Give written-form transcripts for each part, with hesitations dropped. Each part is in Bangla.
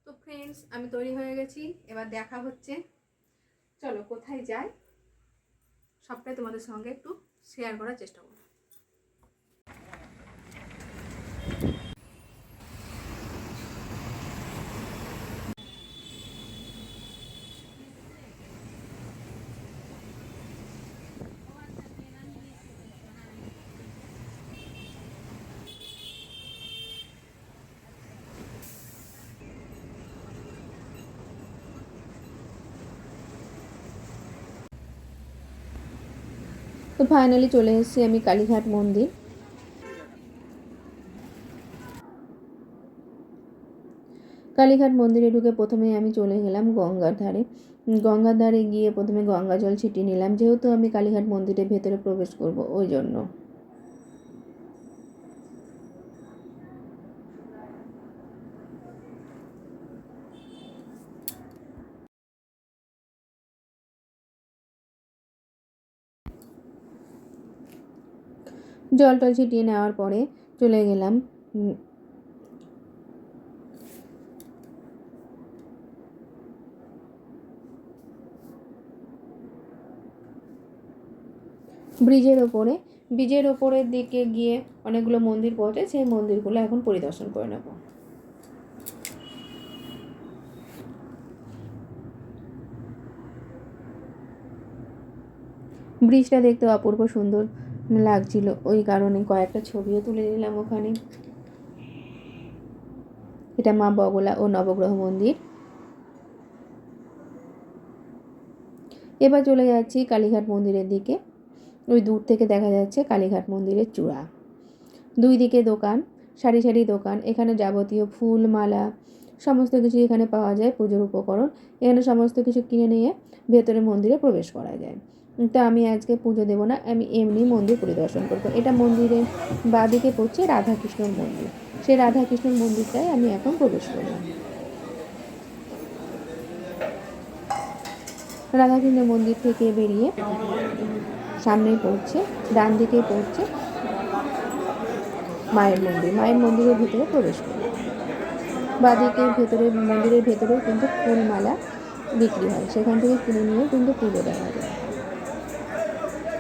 তো ফ্রেন্ডস, আমি তৈরি হয়ে গেছি, এবার দেখা হচ্ছে। চলো কোথায় যাই সবটাই তোমাদের সঙ্গে একটু শেয়ার করার চেষ্টা করব। তো ফাইনালি চলে এসেছি আমি কালীঘাট মন্দির। কালীঘাট মন্দিরে ঢুকে প্রথমে আমি চলে গেলাম গঙ্গার ধারে। গঙ্গার ধারে গিয়ে প্রথমে গঙ্গা জল ছিটিয়ে নিলাম, যেহেতু আমি কালীঘাট মন্দিরের ভেতরে প্রবেশ করব ওই জন্য। জল টল ছিটিয়ে নেওয়ার পরে চলে গেলাম ব্রিজের ওপরের দিকে গিয়ে অনেকগুলো মন্দির পড়ে, সেই মন্দিরগুলো এখন পরিদর্শন করে নেব। ব্রিজটা দেখতে অপূর্ব সুন্দর লাগছিল, ওই কারণে কয়েকটা ছবিও তুলে নিলাম ওখানে। এটা মা বগলা ও নবগ্রহ মন্দির। এবার চলে যাচ্ছি কালীঘাট মন্দিরের দিকে। ওই দূর থেকে দেখা যাচ্ছে কালীঘাট মন্দিরের চূড়া। দুই দিকে দোকান, সারি সারি দোকান। এখানে যাবতীয় ফুল মালা সমস্ত কিছু এখানে পাওয়া যায়, পুজোর উপকরণ। এখানে সমস্ত কিছু কিনে নিয়ে ভেতরে মন্দিরে প্রবেশ করা যায়। তো আমি আজকে পুজো দেবো না, আমি এমনি মন্দির পরিদর্শন করবো। এটা মন্দিরে বাঁদিকে পড়ছে রাধাকৃষ্ণর মন্দির, সেই রাধাকৃষ্ণর মন্দিরটায় আমি এখন প্রবেশ করলাম। রাধাকৃষ্ণের মন্দির থেকে বেরিয়ে সামনেই পড়ছে, ডান দিকেই পড়ছে মায়ের মন্দির। মায়ের মন্দিরের ভিতরে প্রবেশ করলাম। বাঁদিকে ভেতরে মন্দিরের ভেতরেও কিন্তু ফুলমালা বিক্রি হয়, সেখান থেকে কিনে নিয়ে কিন্তু পুজো দেওয়া যায়।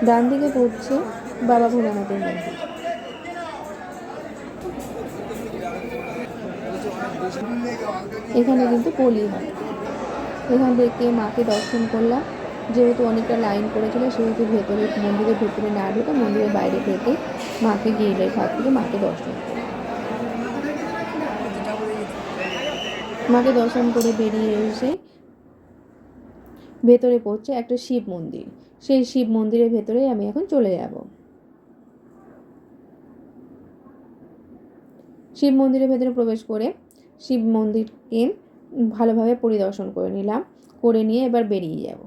ডান দিকে পড়ছে বাবা ভোলানাথের মন্দির। এখানে কিন্তু বলি হয়। এখান থেকে মাকে দর্শন করলাম, যেহেতু অনেকটা লাইন পড়েছিল সেহেতু মন্দিরের ভেতরে না ঢুকে মন্দিরের বাইরে থেকে মাকে গ্রিলের ঘাট থেকে মাকে দর্শন করলাম। মাকে দর্শন করে বেরিয়ে এসে ভেতরে পড়ছে একটা শিব মন্দির, সেই শিব মন্দিরের ভেতরে আমি এখন চলে যাব। শিব মন্দিরের ভেতরে প্রবেশ করে শিব মন্দিরকে ভালোভাবে পরিদর্শন করে নিলাম, করে নিয়ে এবার বেরিয়ে যাব।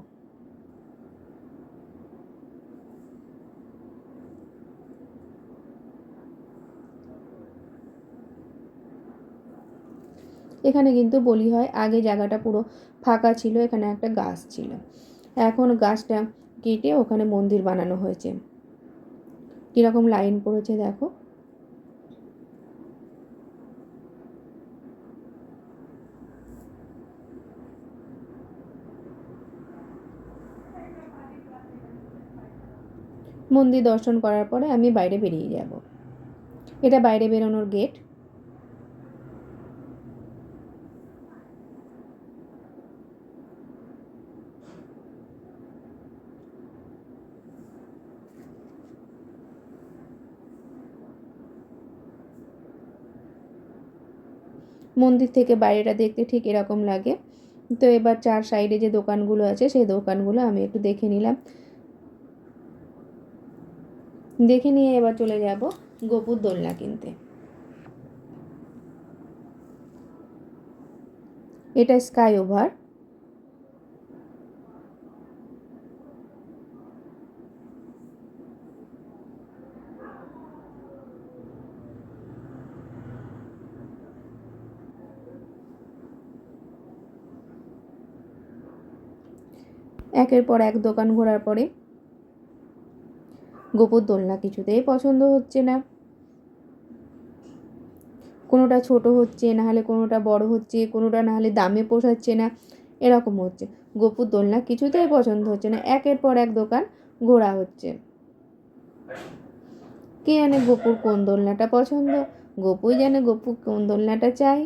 এখানে কিন্তু বলি হয়, আগে জায়গাটা পুরো ফাঁকা ছিল, এখানে একটা গাছ ছিল, এখন গাছটা কেটে ওখানে মন্দির বানানো হয়েছে। কীরকম লাইন পড়েছে দেখো। মন্দির দর্শন করার পরে আমি বাইরে বেরিয়ে যাব। এটা বাইরে বেরোনোর গেট। মন্দির থেকে বাইরেটা দেখতে ঠিক এরকম লাগে। তো এবার চার সাইডে যে দোকানগুলো আছে সেই দোকানগুলো আমি একটু দেখে নিলাম, দেখে নিয়ে এবার চলে যাব গোপুর দোলনা কিনতে। এটা স্কাই ওভার। একের পর এক দোকান ঘোরার পরে গোপুর দোলনা কিছুতেই পছন্দ হচ্ছে না। কোনোটা ছোট হচ্ছে, নাহলে কোনোটা বড় হচ্ছে, কোনোটা নাহলে দামে পোষাচ্ছে না, এরকম হচ্ছে। গোপুর দোলনা কিছুতেই পছন্দ হচ্ছে না, একের পর এক দোকান ঘোরা হচ্ছে। কে জানে গোপুর কোন দোলনাটা পছন্দ, গোপুই জানে গোপু কোন দোলনাটা চাই।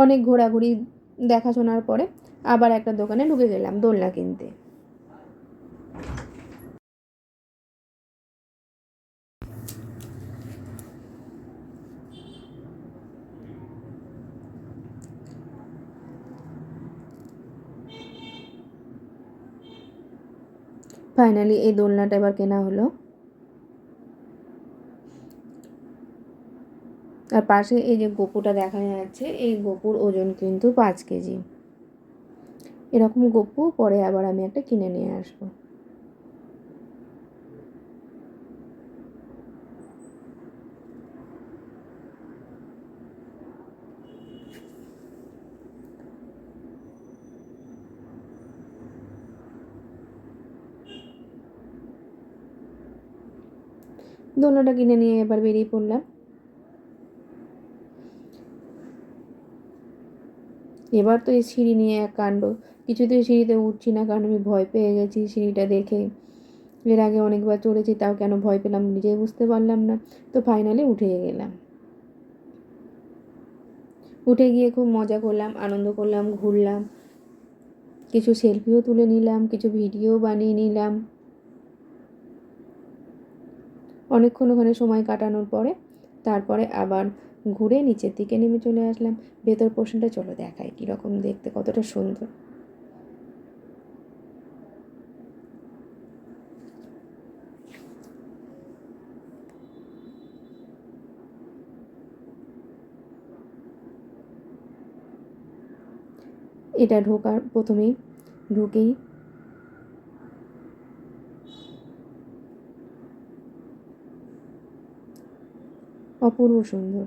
অনেক ঘোরাঘুরি দেখাশোনার পরে আবার একটা দোকানে ঢুকে গেলাম দোলনা কিনতে। ফাইনালি এই দোলনাটা এবার কেনা হলো। আর পাশে এই যে গোপুটা দেখা যাচ্ছে, এই গোপুর ওজন কিন্তু 5 কেজি। এরকম গোপু পরে আবার আমি একটা কিনে নিয়ে আসবো। দোলনাটা কিনে নিয়ে এবার বেরিয়ে পড়লাম। এবার তো এই সিঁড়ি নিয়ে এক কাণ্ড, কিছুতেই সিঁড়িতে উঠছি না, কারণ আমি ভয় পেয়ে গেছি সিঁড়িটা দেখে। এর আগে অনেকবার চড়েছি, তাও কেন ভয় পেলাম নিজেই বুঝতে পারলাম না। তো ফাইনালি উঠে গেলাম। উঠে গিয়ে খুব মজা করলাম, আনন্দ করলাম, ঘুরলাম, কিছু সেলফিও তুলে নিলাম, কিছু ভিডিও বানিয়ে নিলাম। অনেকক্ষণ ওখানে সময় কাটানোর পরে তারপরে আবার ঘুরে নিচের দিকে নেমে চলে আসলাম। ভেতর পোর্শনটা চলো দেখাই কীরকম দেখতে, কতটা সুন্দর। এটা ঢোকার প্রথমেই ঢুকেই অপূর্ব সুন্দর।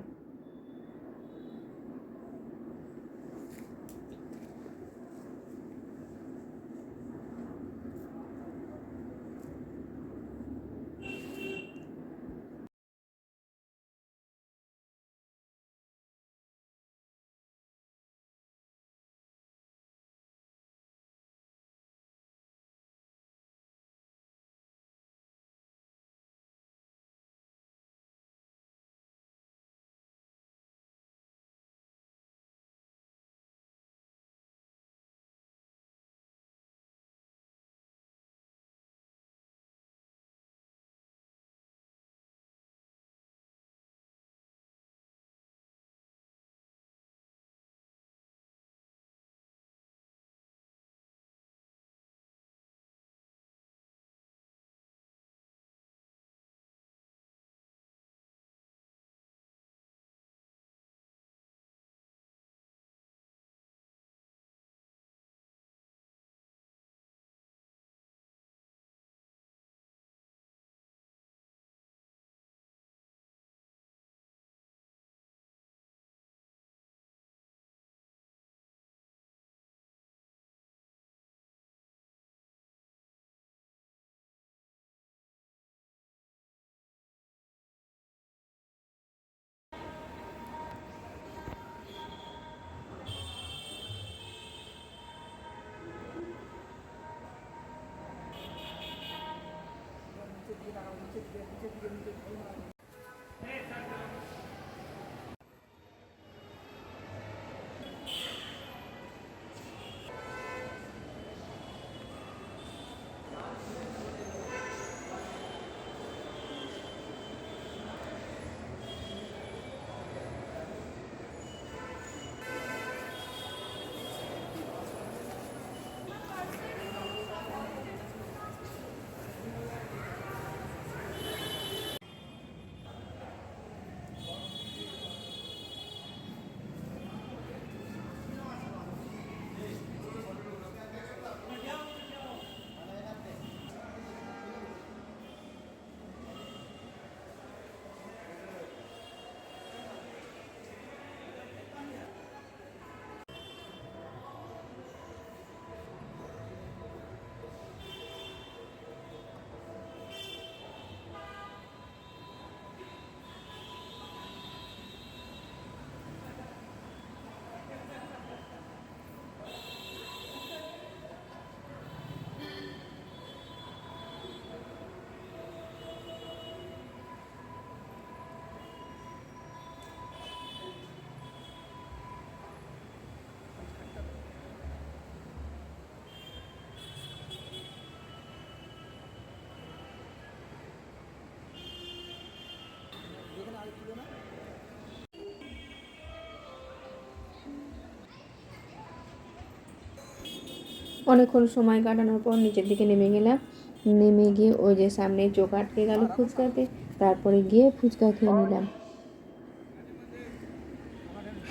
অনেকক্ষণ সময় কাটানোর পর নিচের দিকে নেমে গেলাম। নেমে গিয়ে ওই যে সামনে চোখ আটকে গেল ফুচকাতে, তারপরে গিয়ে ফুচকা খেয়ে নিলাম।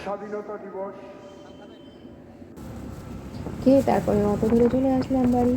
স্বাধীনতা দিবস খেয়ে তারপরে অটো ধরে চলে আসলাম বাড়ি।